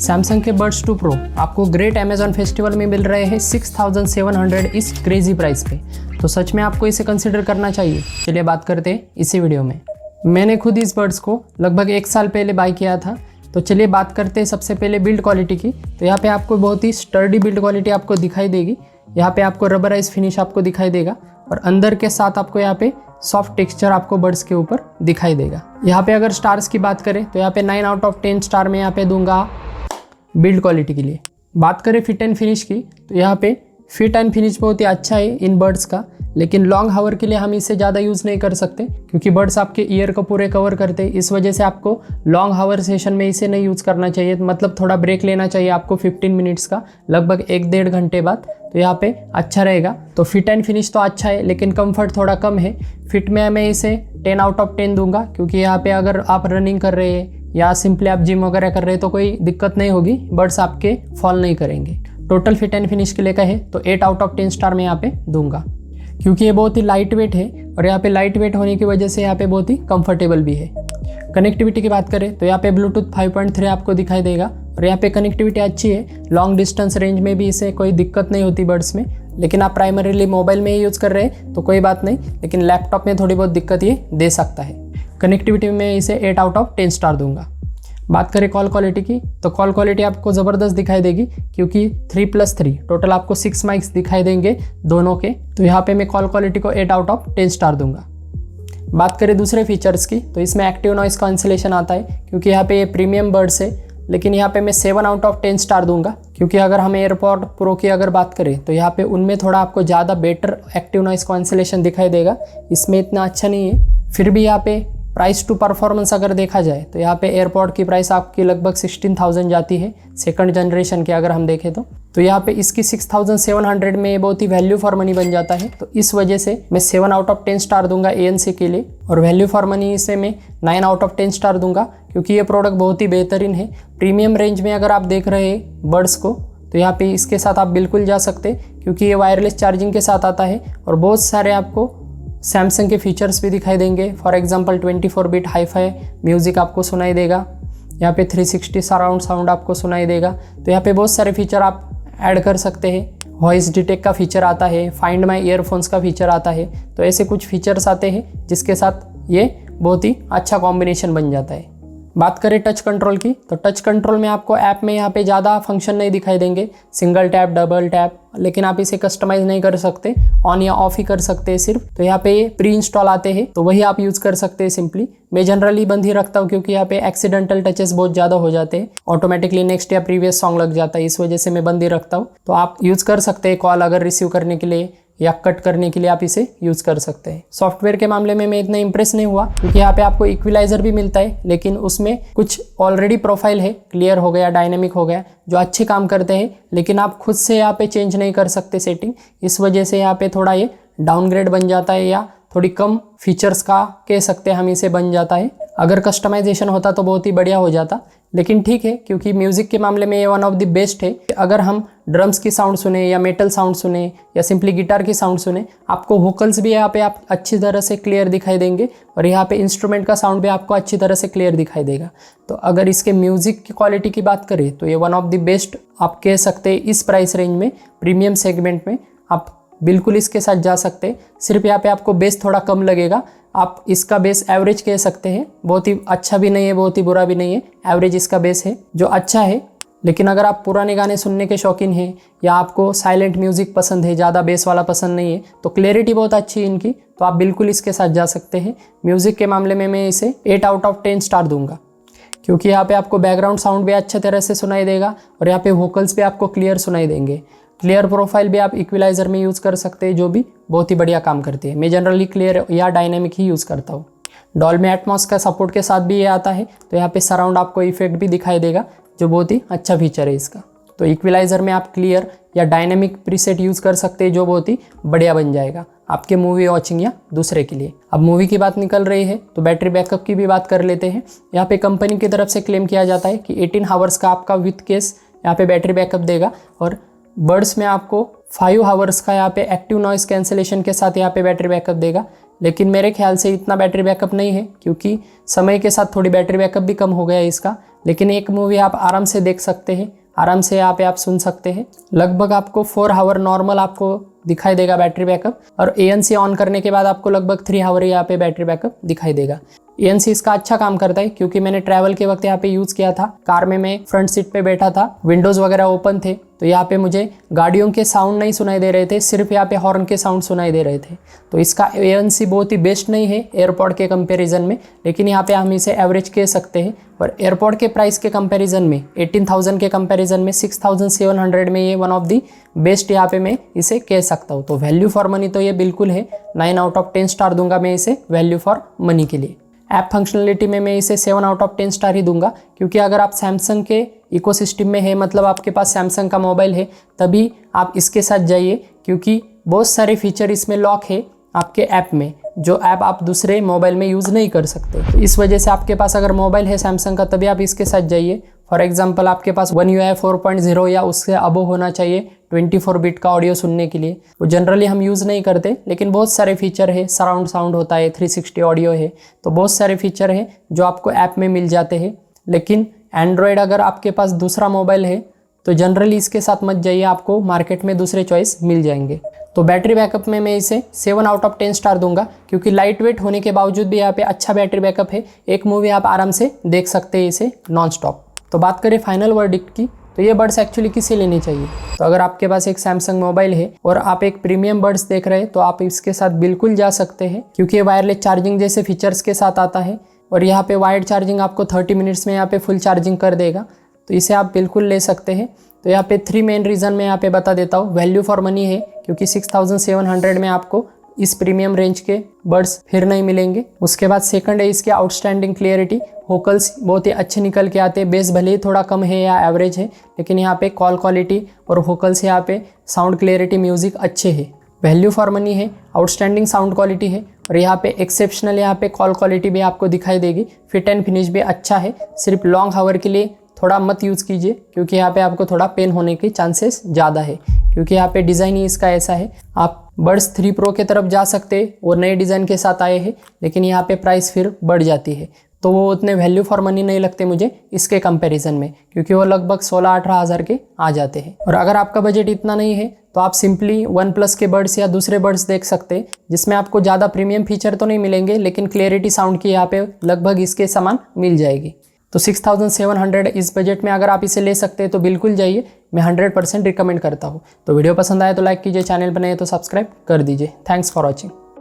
Samsung के buds 2 pro आपको great Amazon festival में मिल रहे हैं 6700 इस क्रेजी प्राइस पे। तो सच में आपको इसे कंसिडर करना चाहिए। चलिए बात करते हैं इसी वीडियो में। मैंने खुद इस बड्स को लगभग 1 साल पहले बाय किया था। तो चलिए बात करते हैं सबसे पहले बिल्ड क्वालिटी की। तो यहाँ पे आपको बहुत ही स्टर्डी बिल्ड क्वालिटी आपको दिखाई देगी। यहाँ पे आपको रबराइज फिनिश आपको दिखाई देगा और अंदर के साथ आपको यहाँ पे सॉफ्ट टेक्सचर आपको बड्स के ऊपर दिखाई देगा। यहाँ पे अगर स्टार्स की बात करें तो यहाँ पे 9 आउट ऑफ 10 स्टार में यहाँ पे दूंगा बिल्ड क्वालिटी के लिए। बात करें फिट एंड फिनिश की तो यहाँ पे फिट एंड फिनिश बहुत ही अच्छा है इन बड्स का, लेकिन लॉन्ग हावर के लिए हम इसे ज़्यादा यूज़ नहीं कर सकते क्योंकि बड्स आपके ईयर को पूरे कवर करते हैं। इस वजह से आपको लॉन्ग हावर सेशन में इसे नहीं यूज़ करना चाहिए, मतलब थोड़ा ब्रेक लेना चाहिए आपको 15 मिनट्स का, लगभग 1-1.5 घंटे बाद। तो यहाँ पे अच्छा रहेगा। तो फिट एंड फिनिश तो अच्छा है लेकिन कंफर्ट थोड़ा कम है। फिट में मैं इसे 10 आउट ऑफ 10 दूंगा क्योंकि यहाँ पे अगर आप रनिंग कर रहे हैं या सिंपली आप जिम वगैरह कर रहे हैं तो कोई दिक्कत नहीं होगी, बड्स आपके फॉल नहीं करेंगे। टोटल फिट एंड फिनिश के लिए कहे तो 8 आउट ऑफ 10 स्टार में यहाँ पे दूंगा क्योंकि ये बहुत ही लाइट वेट है और यहाँ पे लाइट वेट होने की वजह से यहाँ पे बहुत ही कंफर्टेबल भी है। कनेक्टिविटी की बात करें तो यहाँ पे ब्लूटूथ 5.3 आपको दिखाई देगा और यहाँ पे कनेक्टिविटी अच्छी है। लॉन्ग डिस्टेंस रेंज में भी इसे कोई दिक्कत नहीं होती बड्स में, लेकिन आप प्राइमरीली मोबाइल में ही यूज़ कर रहे हैं तो कोई बात नहीं, लेकिन लैपटॉप में थोड़ी बहुत दिक्कत ये दे सकता है। कनेक्टिविटी में इसे 8 आउट ऑफ 10 स्टार दूंगा। बात करें कॉल क्वालिटी की तो कॉल क्वालिटी आपको ज़बरदस्त दिखाई देगी क्योंकि 3+3 टोटल आपको 6 माइक्स दिखाई देंगे दोनों के। तो यहाँ पे मैं कॉल क्वालिटी को 8 आउट ऑफ 10 स्टार दूंगा। बात करें दूसरे फीचर्स की तो इसमें एक्टिव नॉइस कैंसिलेशन आता है क्योंकि यहाँ पे ये प्रीमियम बड्स है, लेकिन यहाँ पे मैं 7 आउट ऑफ 10 स्टार दूंगा क्योंकि अगर हम एयरपॉड प्रो की अगर बात करें तो यहाँ पे उनमें थोड़ा आपको ज़्यादा बेटर एक्टिव नॉइस कैंसिलेशन दिखाई देगा, इसमें इतना अच्छा नहीं है। फिर भी यहाँ पे प्राइस टू परफॉर्मेंस अगर देखा जाए तो यहाँ पे एयरपॉड की प्राइस आपकी लगभग 16,000 जाती है सेकंड जनरेशन के अगर हम देखें तो यहाँ पे इसकी 6,700 में बहुत ही वैल्यू फॉर मनी बन जाता है। तो इस वजह से मैं 7 आउट ऑफ 10 स्टार दूंगा ANC के लिए और वैल्यू फॉर मनी इसे मैं 9 आउट ऑफ 10 स्टार दूंगा क्योंकि ये प्रोडक्ट बहुत ही बेहतरीन है। प्रीमियम रेंज में अगर आप देख रहे हैं बड्स को तो यहाँ पे इसके साथ आप बिल्कुल जा सकते क्योंकि ये वायरलेस चार्जिंग के साथ आता है और बहुत सारे आपको सैमसंग के फीचर्स भी दिखाई देंगे। For example 24 bit hi-fi music आपको सुनाई देगा, यहाँ पे 360 सराउंड साउंड आपको सुनाई देगा। तो यहाँ पे बहुत सारे फीचर आप ऐड कर सकते हैं। वॉइस डिटेक्ट का फीचर आता है, फाइंड माई ईयरफोन्स का फीचर आता है। तो ऐसे कुछ फीचर्स आते हैं जिसके साथ ये बहुत ही अच्छा कॉम्बिनेशन बन जाता है। बात करें टच कंट्रोल की तो टच कंट्रोल में आपको ऐप में यहाँ पे ज़्यादा फंक्शन नहीं दिखाई देंगे, सिंगल टैप डबल टैप, लेकिन आप इसे कस्टमाइज नहीं कर सकते, ऑन या ऑफ ही कर सकते हैं सिर्फ। तो यहाँ पे प्री इंस्टॉल आते हैं तो वही आप यूज़ कर सकते हैं सिंपली। मैं जनरली बंद ही रखता हूँ क्योंकि यहाँ पे एक्सीडेंटल टचेस बहुत ज़्यादा हो जाते हैं, ऑटोमेटिकली नेक्स्ट या प्रीवियस सॉन्ग लग जाता है, इस वजह से मैं बंद ही रखता हूँ। तो आप यूज़ कर सकते हैं कॉल अगर रिसीव करने के लिए या कट करने के लिए आप इसे यूज़ कर सकते हैं। सॉफ्टवेयर के मामले में मैं इतना इंप्रेस नहीं हुआ क्योंकि यहाँ पे आपको इक्विलाइजर भी मिलता है, लेकिन उसमें कुछ ऑलरेडी प्रोफाइल है, क्लियर हो गया, डायनेमिक हो गया, जो अच्छे काम करते हैं, लेकिन आप खुद से यहाँ पे चेंज नहीं कर सकते सेटिंग। इस वजह से यहाँ पे थोड़ा ये डाउनग्रेड बन जाता है या थोड़ी कम फीचर्स का कह सकते हैं हम इसे बन जाता है। अगर कस्टमाइजेशन होता तो बहुत ही बढ़िया हो जाता, लेकिन ठीक है क्योंकि म्यूज़िक के मामले में ये वन ऑफ द बेस्ट है। अगर हम ड्रम्स की साउंड सुने या मेटल साउंड सुने या सिंपली गिटार की साउंड सुने, आपको वोकल्स भी यहाँ पे आप अच्छी तरह से क्लियर दिखाई देंगे और यहाँ पे इंस्ट्रूमेंट का साउंड भी आपको अच्छी तरह से क्लियर दिखाई देगा। तो अगर इसके म्यूज़िक की क्वालिटी की बात करें तो ये वन ऑफ द बेस्ट आप कह सकते हैं। इस प्राइस रेंज में प्रीमियम सेगमेंट में आप बिल्कुल इसके साथ जा सकते हैं। सिर्फ यहाँ पे आपको बेस थोड़ा कम लगेगा, आप इसका बेस एवरेज कह सकते हैं, बहुत ही अच्छा भी नहीं है बहुत ही बुरा भी नहीं है, एवरेज इसका बेस है जो अच्छा है। लेकिन अगर आप पुराने गाने सुनने के शौकीन हैं या आपको साइलेंट म्यूज़िक पसंद है, ज़्यादा बेस वाला पसंद नहीं है, तो क्लैरिटी बहुत अच्छी है इनकी, तो आप बिल्कुल इसके साथ जा सकते हैं। म्यूज़िक के मामले में मैं इसे 8 आउट ऑफ 10 स्टार दूंगा क्योंकि यहाँ पे आपको बैकग्राउंड साउंड भी अच्छे तरह से सुनाई देगा और यहाँ पे वोकल्स भी आपको क्लियर सुनाई देंगे। क्लियर प्रोफाइल भी आप इक्विलाइजर में यूज़ कर सकते हैं जो भी बहुत ही बढ़िया काम करती है। मैं जनरली क्लियर या डायनेमिक ही यूज़ करता हूँ। डॉल्बी एटमॉस का सपोर्ट के साथ भी ये आता है, तो यहाँ पे सराउंड आपको इफेक्ट भी दिखाई देगा जो बहुत ही अच्छा फीचर है इसका। तो इक्विलाइजर में आप क्लियर या डायनेमिक प्रीसेट यूज़ कर सकते हैं जो बहुत ही बढ़िया बन जाएगा आपके मूवी वॉचिंग या दूसरे के लिए। अब मूवी की बात निकल रही है तो बैटरी बैकअप की भी बात कर लेते हैं। यहाँ पे कंपनी की तरफ से क्लेम किया जाता है कि 18 आवर्स का आपका विथ केस यहाँ पे बैटरी बैकअप देगा और बड्स में आपको 5 आवर्स का यहाँ पे एक्टिव नॉइस कैंसिलेशन के साथ यहाँ पे बैटरी बैकअप देगा। लेकिन मेरे ख्याल से इतना बैटरी बैकअप नहीं है क्योंकि समय के साथ थोड़ी बैटरी बैकअप भी कम हो गया है इसका। लेकिन एक मूवी आप आराम से देख सकते हैं, आराम से यहाँ पे आप सुन सकते हैं। लगभग आपको 4 आवर नॉर्मल आपको दिखाई देगा बैटरी बैकअप, और ANC ऑन करने के बाद आपको लगभग 3 आवर यहाँ पे बैटरी बैकअप दिखाई देगा। ANC इसका अच्छा काम करता है, क्योंकि मैंने ट्रैवल के वक्त यहाँ पे यूज़ किया था। कार में मैं फ्रंट सीट पे बैठा था, विंडोज़ वगैरह ओपन थे, तो यहाँ पे मुझे गाड़ियों के साउंड नहीं सुनाई दे रहे थे, सिर्फ यहाँ पे हॉर्न के साउंड सुनाई दे रहे थे। तो इसका ANC बहुत ही बेस्ट नहीं है एयरपॉड के कंपैरिजन में, लेकिन यहाँ पे हम इसे एवरेज कह सकते हैं। और एयरपॉड के प्राइस के कंपैरिजन में 18,000 के कंपैरिजन में 6,700 में ये वन ऑफ दी बेस्ट यहाँ पे मैं इसे कह सकता हूँ। तो वैल्यू फॉर मनी तो ये बिल्कुल है। 9 आउट ऑफ 10 स्टार दूंगा मैं इसे वैल्यू फॉर मनी के लिए। ऐप फंक्शनलिटी में मैं इसे 7 आउट ऑफ 10 स्टार ही दूंगा, क्योंकि अगर आप सैमसंग के इकोसिस्टम में है, मतलब आपके पास सैमसंग का मोबाइल है, तभी आप इसके साथ जाइए, क्योंकि बहुत सारे फीचर इसमें लॉक है आपके ऐप में, जो ऐप आप दूसरे मोबाइल में यूज़ नहीं कर सकते। तो इस वजह से आपके पास अगर मोबाइल है सैमसंग का, तभी आप इसके साथ जाइए। फॉर एग्जांपल आपके पास One UI 4.0 या उससे अबव होना चाहिए 24 बिट का ऑडियो सुनने के लिए। वो जनरली हम यूज़ नहीं करते, लेकिन बहुत सारे फीचर है। सराउंड साउंड होता है, 360 ऑडियो है, तो बहुत सारे फीचर है जो आपको ऐप में मिल जाते हैं। लेकिन एंड्रॉयड अगर आपके पास दूसरा मोबाइल है, तो जनरली इसके साथ मत जाइए, आपको मार्केट में दूसरे चॉइस मिल जाएंगे। तो बैटरी बैकअप में मैं इसे 7 आउट ऑफ 10 स्टार दूंगा, क्योंकि लाइट वेट होने के बावजूद भी यहाँ पे अच्छा बैटरी बैकअप है। एक मूवी आप आराम से देख सकते हैं इसे नॉन स्टॉप। तो बात करें फाइनल वर्डिक्ट की, तो ये बड्स एक्चुअली किसे लेने चाहिए। तो अगर आपके पास एक सैमसंग मोबाइल है और आप एक प्रीमियम बड्स देख रहे हैं, तो आप इसके साथ बिल्कुल जा सकते हैं, क्योंकि ये वायरलेस चार्जिंग जैसे फीचर्स के साथ आता है। और यहाँ पे वायर्ड चार्जिंग आपको 30 मिनट्स में यहाँ पे फुल चार्जिंग कर देगा, तो इसे आप बिल्कुल ले सकते हैं। तो यहाँ पे 3 मेन रीज़न मैं यहाँ पे बता देता हूँ। वैल्यू फॉर मनी है, क्योंकि 6,700 में आपको इस प्रीमियम रेंज के बड्स फिर नहीं मिलेंगे। उसके बाद सेकंड है इसकी आउटस्टैंडिंग क्लियरिटी। वोकल्स बहुत ही अच्छे निकल के आते हैं। बेस भले ही थोड़ा कम है या एवरेज है, लेकिन यहाँ पे कॉल क्वालिटी और वोकल्स यहाँ पे साउंड क्लियरिटी म्यूजिक अच्छे है। वैल्यू फॉर मनी है, आउटस्टैंडिंग साउंड क्वालिटी है, और यहाँ पे एक्सेप्शनल यहाँ पे कॉल क्वालिटी भी आपको दिखाई देगी। फिट एंड फिनिश भी अच्छा है। सिर्फ लॉन्ग आवर के लिए थोड़ा मत यूज़ कीजिए, क्योंकि यहाँ पे आपको थोड़ा पेन होने के चांसेस ज़्यादा है, क्योंकि यहाँ पे डिज़ाइन ही इसका ऐसा है। आप बड्स 3 प्रो के तरफ जा सकते हैं, वो नए डिज़ाइन के साथ आए हैं, लेकिन यहाँ पे प्राइस फिर बढ़ जाती है, तो वो उतने वैल्यू फॉर मनी नहीं लगते मुझे इसके कंपैरिजन में, क्योंकि वो लगभग 16-18 हज़ार के आ जाते हैं। और अगर आपका बजट इतना नहीं है, तो आप सिंपली OnePlus के बड्स या दूसरे बड्स देख सकते हैं, जिसमें आपको ज़्यादा प्रीमियम फीचर तो नहीं मिलेंगे, लेकिन क्लियरिटी साउंड की यहाँ पे लगभग इसके समान मिल जाएगी। तो 6,700 इस बजट में अगर आप इसे ले सकते हैं, तो बिल्कुल जाइए, मैं 100% रिकमेंड करता हूँ। तो वीडियो पसंद आए तो लाइक कीजिए, चैनल पर नए तो सब्सक्राइब कर दीजिए। Thanks for watching.